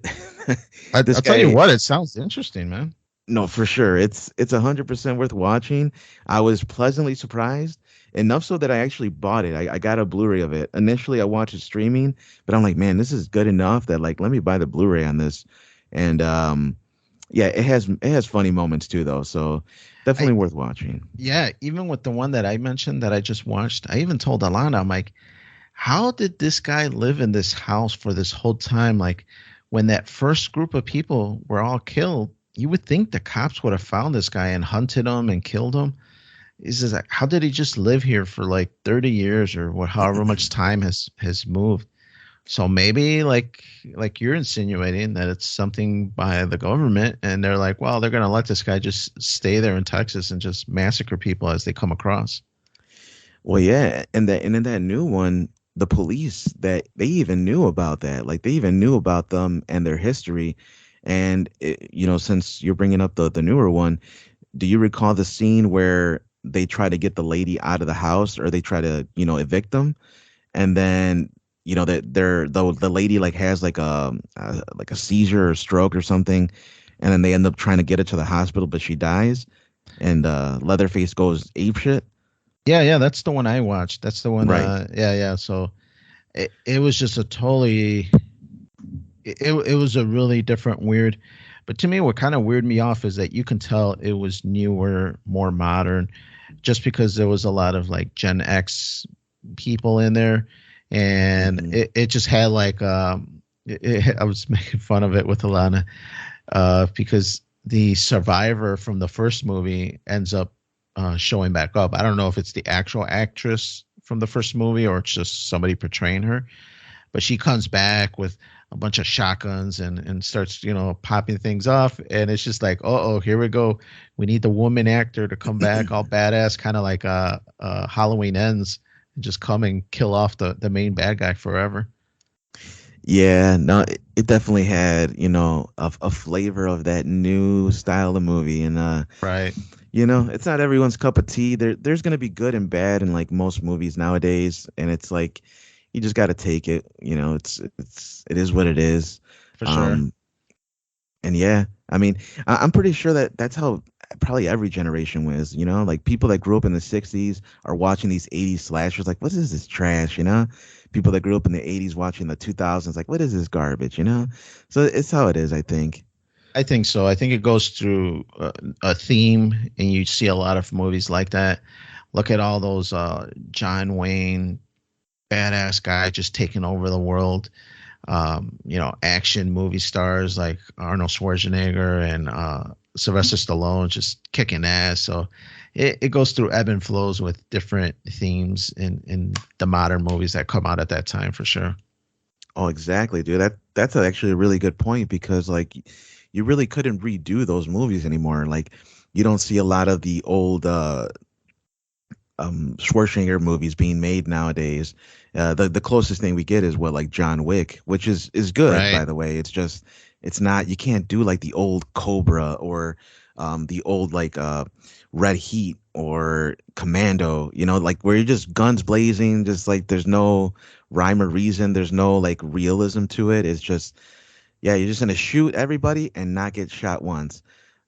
this I'll tell you guy, what, it sounds interesting, man. no, for sure, it's 100% worth watching. I was pleasantly surprised enough so that I actually bought it. I got a Blu-ray of it. Initially, I watched it streaming, but I'm like, man, this is good enough that like let me buy the Blu-ray on this, and yeah, it has funny moments too, though. So I definitely worth watching. Yeah, even with the one that I mentioned that I just watched, I even told Alana, I'm like, how did this guy live in this house for this whole time? Like, when that first group of people were all killed, you would think the cops would have found this guy and hunted him and killed him. Is this like, how did he just live here for like 30 years or what, however much time has moved? So maybe like you're insinuating that it's something by the government, and they're like, well, they're gonna let this guy just stay there in Texas and just massacre people as they come across. Well, yeah, and in that new one, the police that they even knew about that, like they even knew about them and their history. And since you're bringing up the newer one, do you recall the scene where they try to get the lady out of the house, or they try to evict them, and then that the lady like has like a seizure or stroke or something, and then they end up trying to get her to the hospital, but she dies, and Leatherface goes apeshit. Yeah, yeah, that's the one I watched. That's the one. Right. Yeah, yeah. So it was just a totally. It was a really different weird. But to me, what kind of weirded me off is that you can tell it was newer, more modern, just because there was a lot of like Gen X people in there, and Hmm. it just had like I was making fun of it with Alana because the survivor from the first movie ends up showing back up. I don't know if it's the actual actress from the first movie or it's just somebody portraying her, but she comes back with a bunch of shotguns and starts popping things off, and it's just like, oh, here we go. We need the woman actor to come back all badass, kind of like Halloween Ends, and just come and kill off the main bad guy forever. Yeah, no, it definitely had, a flavor of that new style of movie. And Right, it's not everyone's cup of tea. There's gonna be good and bad in like most movies nowadays, and it's like you just got to take it. It is what it is. for sure. Um, and yeah, I mean, I'm pretty sure that that's how probably every generation was. Like people that grew up in the '60s are watching these '80s slashers. Like, what is this trash? People that grew up in the '80s watching the 2000s. Like, what is this garbage? So it's how it is, I think. I think so. I think it goes through a theme, and you see a lot of movies like that. Look at all those John Wayne badass guy just taking over the world. Action movie stars like Arnold Schwarzenegger and Sylvester Stallone just kicking ass. So it goes through ebb and flows with different themes in the modern movies that come out at that time for sure. Oh, exactly, dude. That's actually a really good point because like you really couldn't redo those movies anymore. Like you don't see a lot of the old Schwarzenegger movies being made nowadays. The closest thing we get is what like John Wick, which is good by Right. the way. It's just it's not you can't do like the old Cobra or the old like Red Heat or Commando, like where you're just guns blazing, just like there's no rhyme or reason, there's no like realism to it. It's just yeah, you're just gonna shoot everybody and not get shot once.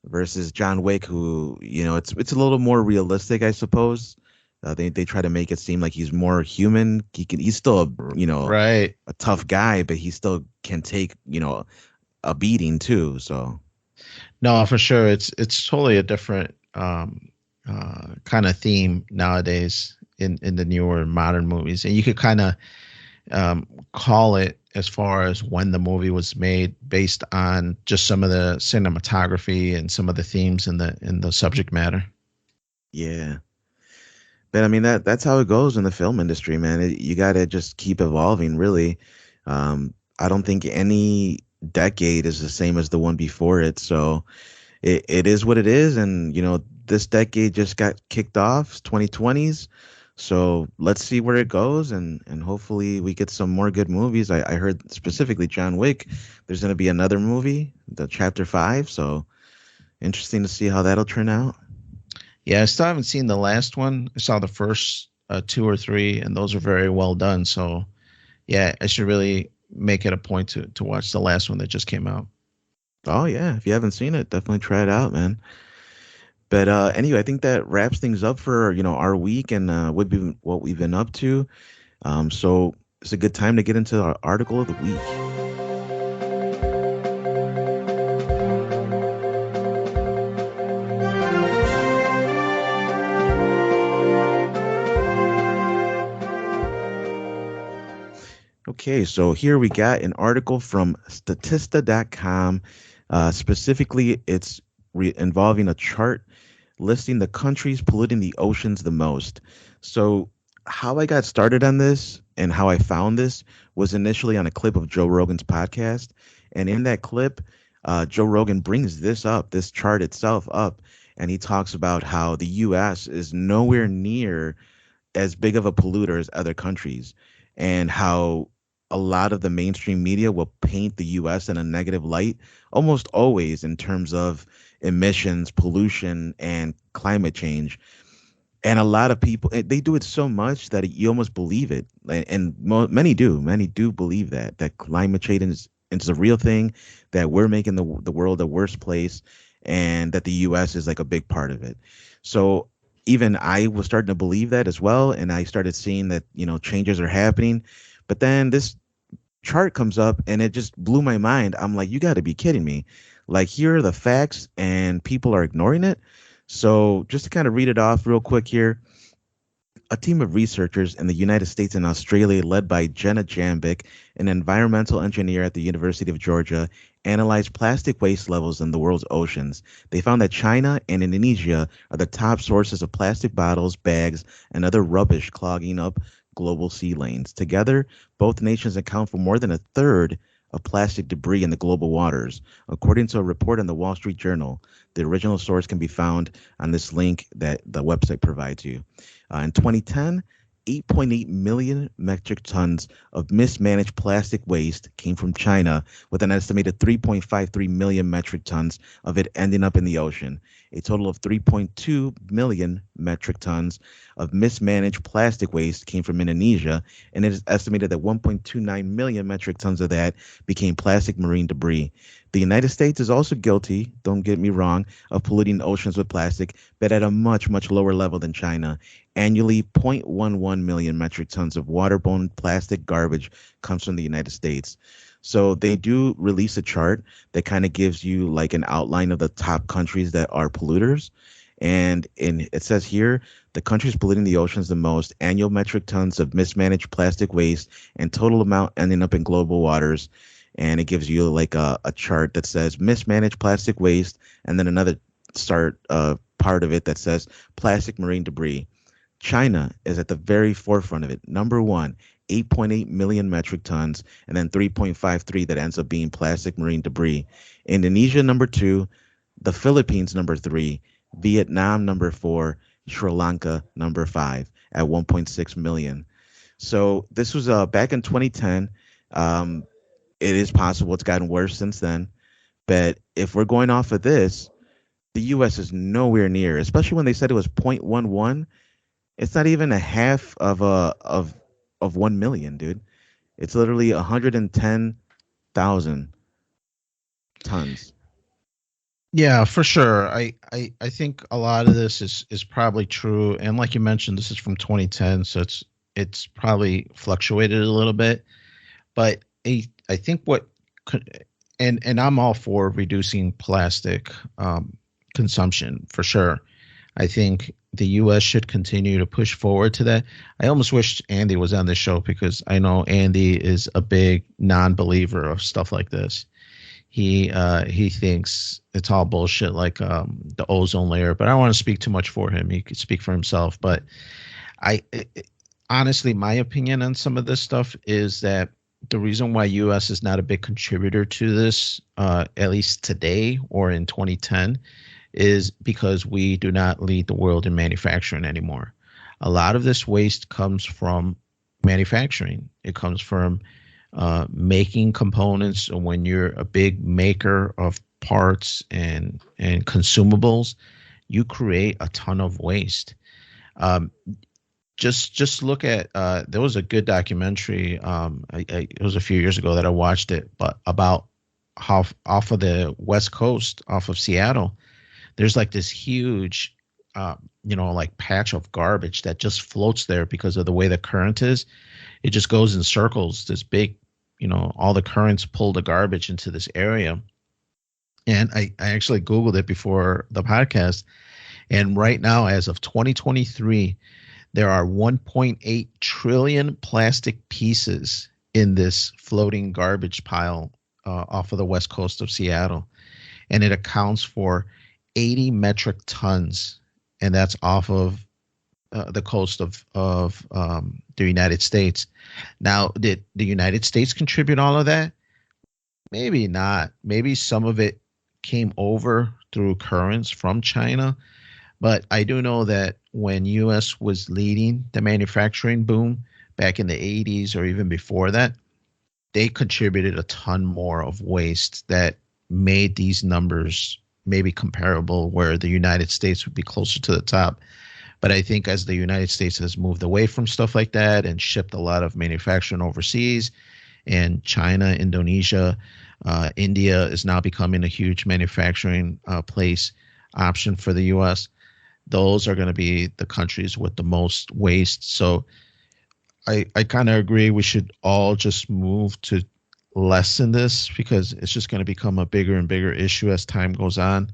Versus John Wick, who it's a little more realistic, I suppose. They try to make it seem like he's more human. He's still Right. a tough guy, but he still can take a beating too. So No, for sure. It's totally a different kind of theme nowadays in the newer modern movies, and you could kind of call it as far as when the movie was made based on just some of the cinematography and some of the themes in the subject matter. yeah, but I mean that's how it goes in the film industry, man. You got to just keep evolving, really. I don't think any decade is the same as the one before it. So it is what it is, and this decade just got kicked off, 2020s. So let's see where it goes, and hopefully we get some more good movies. I heard specifically John Wick. There's going to be another movie, the Chapter 5. So interesting to see how that'll turn out. Yeah, I still haven't seen the last one. I saw the first two or three, and those are very well done. So yeah, I should really make it a point to watch the last one that just came out. Oh yeah, if you haven't seen it, definitely try it out, man. But anyway, I think that wraps things up for our week and what we've been up to. So it's a good time to get into our article of the week. Okay, so here we got an article from Statista.com. Specifically, it's involving a chart listing the countries polluting the oceans the most. So, how I got started on this and how I found this was initially on a clip of Joe Rogan's podcast. And in that clip, Joe Rogan brings this chart itself up, and he talks about how the US is nowhere near as big of a polluter as other countries, and how a lot of the mainstream media will paint the US in a negative light almost always in terms of emissions, pollution, and climate change. And a lot of people they do it so much that you almost believe it, and many do believe that climate change is a real thing, that we're making the world a worse place, and that the US is like a big part of it. So even I was starting to believe that as well, and I started seeing that changes are happening. But then this chart comes up and it just blew my mind. I'm like, you got to be kidding me. Like, here are the facts and people are ignoring it. So, just to kind of read it off real quick here, a team of researchers in the United States and Australia, led by Jenna Jambic, an environmental engineer at the University of Georgia, analyzed plastic waste levels in the world's oceans. They found that China and Indonesia are the top sources of plastic bottles, bags, and other rubbish clogging up global sea lanes. Together, both nations account for more than a third of plastic debris in the global waters. According to a report in the Wall Street Journal, the original source can be found on this link that the website provides you. In 2010, 8.8 million metric tons of mismanaged plastic waste came from China, with an estimated 3.53 million metric tons of it ending up in the ocean. A total of 3.2 million metric tons of mismanaged plastic waste came from Indonesia, and it is estimated that 1.29 million metric tons of that became plastic marine debris. The United States is also guilty, don't get me wrong, of polluting oceans with plastic, but at a much, much lower level than China. Annually, 0.11 million metric tons of waterborne plastic garbage comes from the United States. So they do release a chart that kind of gives you like an outline of the top countries that are polluters. And it says here the countries polluting the oceans the most, annual metric tons of mismanaged plastic waste, and total amount ending up in global waters. And it gives you like a chart that says mismanaged plastic waste, and then another start part of it that says plastic marine debris. China is at the very forefront of it. Number one, 8.8 million metric tons, and then 3.53 that ends up being plastic marine debris. Indonesia, number two. The Philippines, number three. Vietnam, number four. Sri Lanka, number five, at 1.6 million. So this was back in 2010. Um, it is possible it's gotten worse since then. But if we're going off of this, the U.S. is nowhere near, especially when they said it was zero point 0.11. It's not even a half of 1 million, dude. It's literally 110,000 tons. Yeah, for sure. I think a lot of this is probably true. And like you mentioned, this is from 2010, so it's probably fluctuated a little bit. But I think and I'm all for reducing plastic consumption for sure. I think the U.S. should continue to push forward to that. I almost wish Andy was on this show because I know Andy is a big non-believer of stuff like this. He thinks it's all bullshit, like the ozone layer. But I don't want to speak too much for him. He could speak for himself. But honestly, my opinion on some of this stuff is that the reason why U.S. is not a big contributor to this, at least today or in 2010, is because we do not lead the world in manufacturing anymore. A lot of this waste comes from manufacturing. It comes from making components. When you're a big maker of parts and consumables, you create a ton of waste. Um, just look at there was a good documentary. It was a few years ago that I watched it, but about how off of the West Coast, off of Seattle, there's like this huge, like patch of garbage that just floats there because of the way the current is. It just goes in circles. This big, all the currents pull the garbage into this area. And I actually Googled it before the podcast. And right now, as of 2023, there are 1.8 trillion plastic pieces in this floating garbage pile off of the west coast of Seattle. And it accounts for 80 metric tons. And that's off of the coast of the United States. Now, did the United States contribute all of that? Maybe not. Maybe some of it came over through currents from China. But I do know that when U.S. was leading the manufacturing boom back in the 80s or even before that, they contributed a ton more of waste that made these numbers maybe comparable, where the United States would be closer to the top. But I think as the United States has moved away from stuff like that and shipped a lot of manufacturing overseas, and China, Indonesia, India is now becoming a huge manufacturing place option for the U.S. Those are going to be the countries with the most waste. So I kind of agree we should all just move to lessen this, because it's just going to become a bigger and bigger issue as time goes on.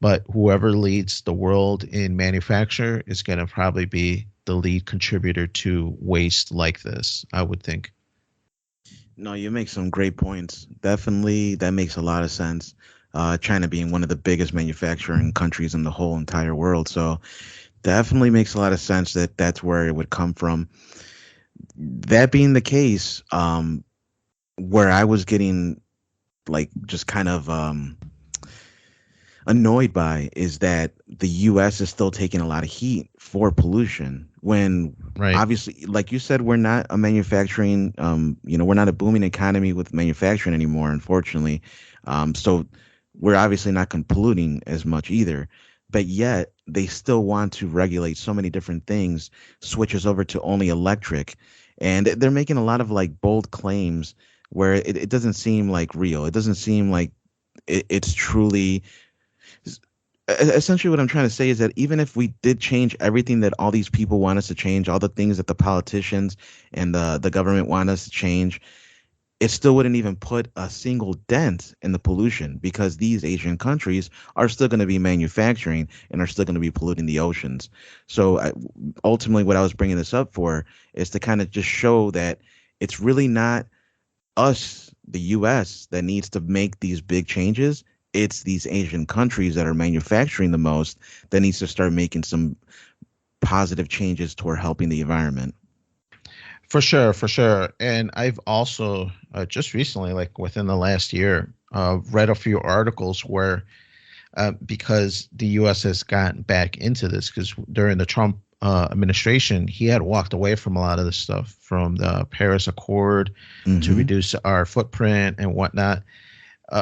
But whoever leads the world in manufacture is going to probably be the lead contributor to waste like this, I would think. No, you make some great points. Definitely, that makes a lot of sense. China being one of the biggest manufacturing countries in the whole entire world. So definitely makes a lot of sense that that's where it would come from. That being the case, where I was getting like just kind of annoyed by is that the US is still taking a lot of heat for pollution when Right. obviously, like you said, we're not a manufacturing, we're not a booming economy with manufacturing anymore, unfortunately. So we're obviously not polluting as much either. But yet they still want to regulate so many different things, switches over to only electric. And they're making a lot of like bold claims where it doesn't seem like real. It doesn't seem like it's truly essentially what I'm trying to say is that even if we did change everything that all these people want us to change, all the things that the politicians and the government want us to change, it still wouldn't even put a single dent in the pollution because these Asian countries are still going to be manufacturing and are still going to be polluting the oceans. So ultimately, what I was bringing this up for is to kind of just show that it's really not us, the US, that needs to make these big changes. It's these Asian countries that are manufacturing the most that needs to start making some positive changes toward helping the environment. For sure, for sure. And I've also just recently, like within the last year, read a few articles where because the U.S. has gotten back into this, because during the Trump administration, he had walked away from a lot of this stuff, from the Paris Accord to Hmm. reduce our footprint and whatnot.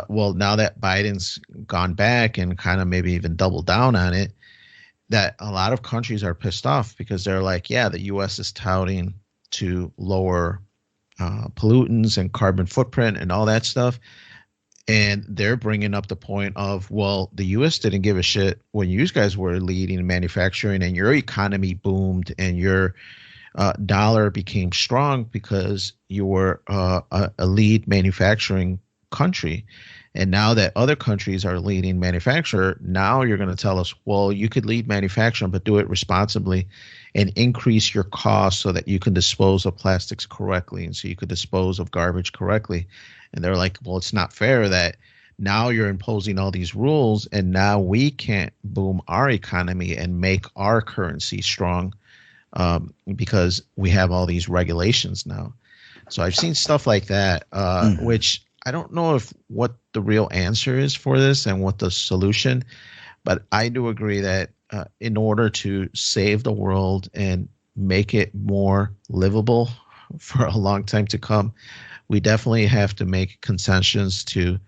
Well, now that Biden's gone back and kind of maybe even doubled down on it, that a lot of countries are pissed off because they're like, yeah, the U.S. is touting to lower pollutants and carbon footprint and all that stuff. And they're bringing up the point of, well, the U.S. didn't give a shit when you guys were leading manufacturing and your economy boomed and your dollar became strong because you were a lead manufacturing country. And now that other countries are leading manufacturer, now you're going to tell us, well, you could lead manufacturing, but do it responsibly and increase your costs so that you can dispose of plastics correctly and so you could dispose of garbage correctly. And they're like, well, it's not fair that now you're imposing all these rules and now we can't boom our economy and make our currency strong because we have all these regulations now. So I've seen stuff like that, Hmm. which I don't know if what the real answer is for this and what the solution, but I do agree that in order to save the world and make it more livable for a long time to come, we definitely have to make concessions to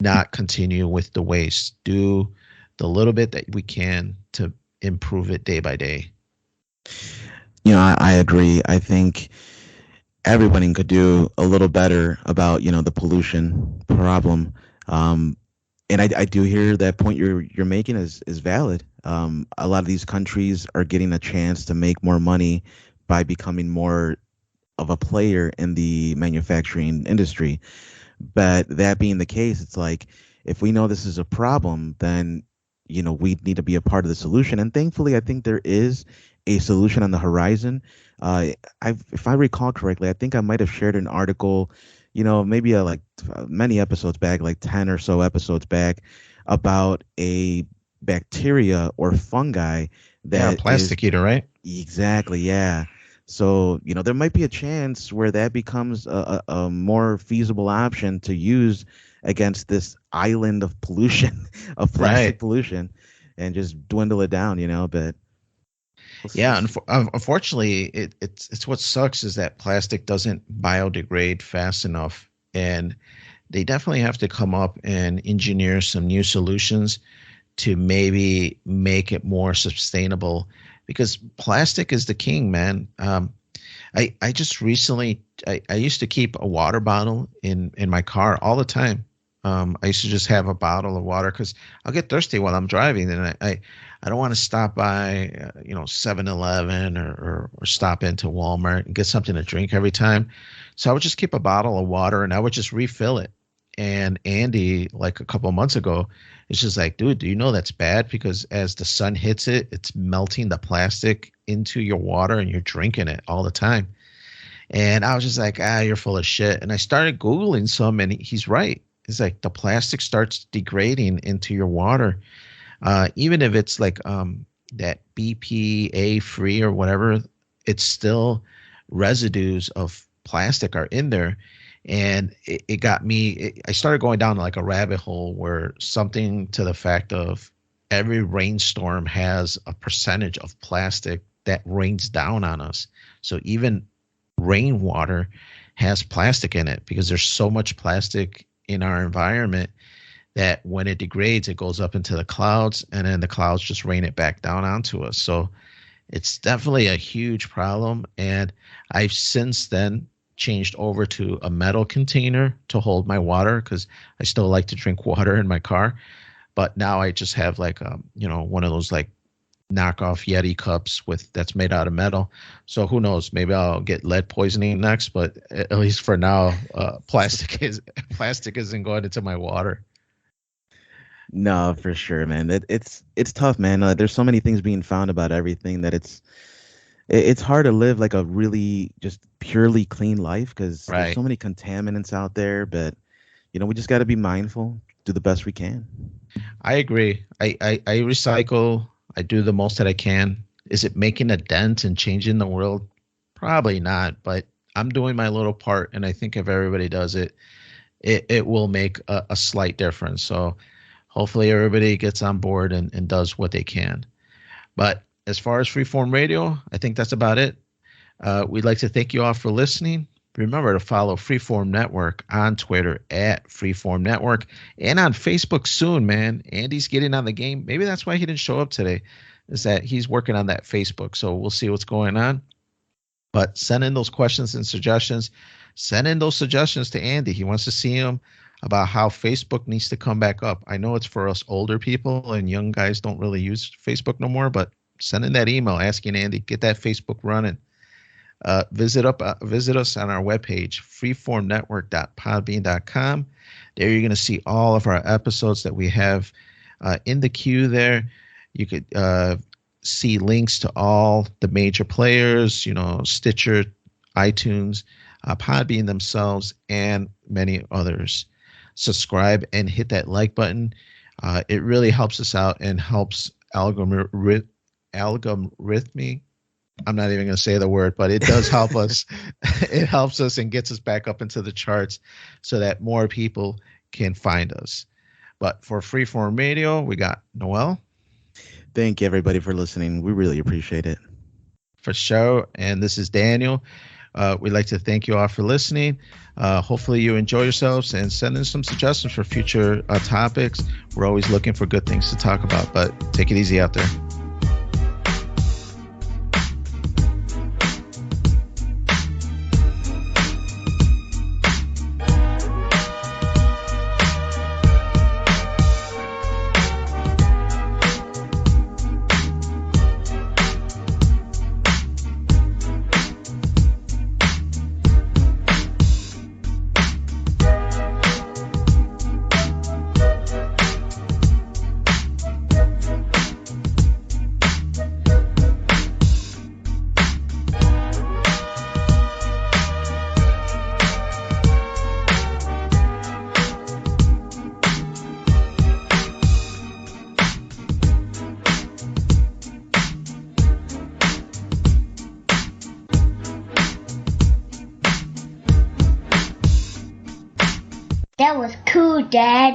not continue with the waste. Do the little bit that we can to improve it day by day. I agree. I think everybody could do a little better about, the pollution problem. Um, and I do hear that point you're making is valid. A lot of these countries are getting a chance to make more money by becoming more of a player in the manufacturing industry. But that being the case, it's like if we know this is a problem, then we need to be a part of the solution. And thankfully, I think there is a solution on the horizon. If I recall correctly, I think I might have shared an article, maybe like many episodes back, like 10 or so episodes back, about a bacteria or fungi Yeah, that is plastic eater, right? exactly, yeah. So, there might be a chance where that becomes a more feasible option to use against this island of pollution, of plastic Right. pollution, and just dwindle it down, but we'll Yeah, see. unfortunately, it's what sucks is that plastic doesn't biodegrade fast enough, and they definitely have to come up and engineer some new solutions to maybe make it more sustainable because plastic is the king, man. I just recently I used to keep a water bottle in my car all the time. I used to just have a bottle of water because I'll get thirsty while I'm driving, and I don't want to stop by 7-Eleven or stop into Walmart and get something to drink every time. So I would just keep a bottle of water and I would just refill it. And Andy, like a couple of months ago, is just like, dude, do you know that's bad? Because as the sun hits it, it's melting the plastic into your water and you're drinking it all the time. And I was just like, you're full of shit. And I started Googling some, and he's right. It's like the plastic starts degrading into your water. Even if it's like that BPA free or whatever, it's still residues of plastic are in there. And it got me. I started going down like a rabbit hole where something to the fact of every rainstorm has a percentage of plastic that rains down on us. So even rainwater has plastic in it because there's so much plastic in our environment that when it degrades, it goes up into the clouds, and then the clouds just rain it back down onto us. So it's definitely a huge problem. And I've since then changed over to a metal container to hold my water because I still like to drink water in my car. But now I just have like one of those like knockoff Yeti cups with that's made out of metal. So who knows? Maybe I'll get lead poisoning next. But at least for now, plastic isn't going into my water. No, for sure, man. It's tough, man. There's so many things being found about everything that it's hard to live like a really just purely clean life because there's Right. so many contaminants out there. But we just got to be mindful, do the best we can. I agree. I recycle. I do the most that I can. Is it making a dent and changing the world? Probably not, but I'm doing my little part, and I think if everybody does it, it will make a slight difference. So hopefully everybody gets on board and does what they can. But as far as Freeform Radio, I think that's about it. We'd like to thank you all for listening. Remember to follow Freeform Network on Twitter at Freeform Network and on Facebook soon, man. Andy's getting on the game. Maybe that's why he didn't show up today, is that he's working on that Facebook. So we'll see what's going on. But send in those questions and suggestions. Send in those suggestions to Andy. He wants to see them about how Facebook needs to come back up. I know it's for us older people and young guys don't really use Facebook no more, but send in that email asking Andy, get that Facebook running. Visit us on our webpage, freeformnetwork.podbean.com. There you're going to see all of our episodes that we have in the queue there. You could see links to all the major players, Stitcher, iTunes, Podbean themselves, and many others. Subscribe and hit that like button. It really helps us out and helps algorithmic. I'm not even going to say the word, but it does help us. It helps us and gets us back up into the charts so that more people can find us. But for Freeform Radio, we got Noel. Thank you, everybody, for listening. We really appreciate it. For sure. And this is Daniel. We'd like to thank you all for listening. Hopefully you enjoy yourselves and send in some suggestions for future topics. We're always looking for good things to talk about, but take it easy out there. That was cool, Dad.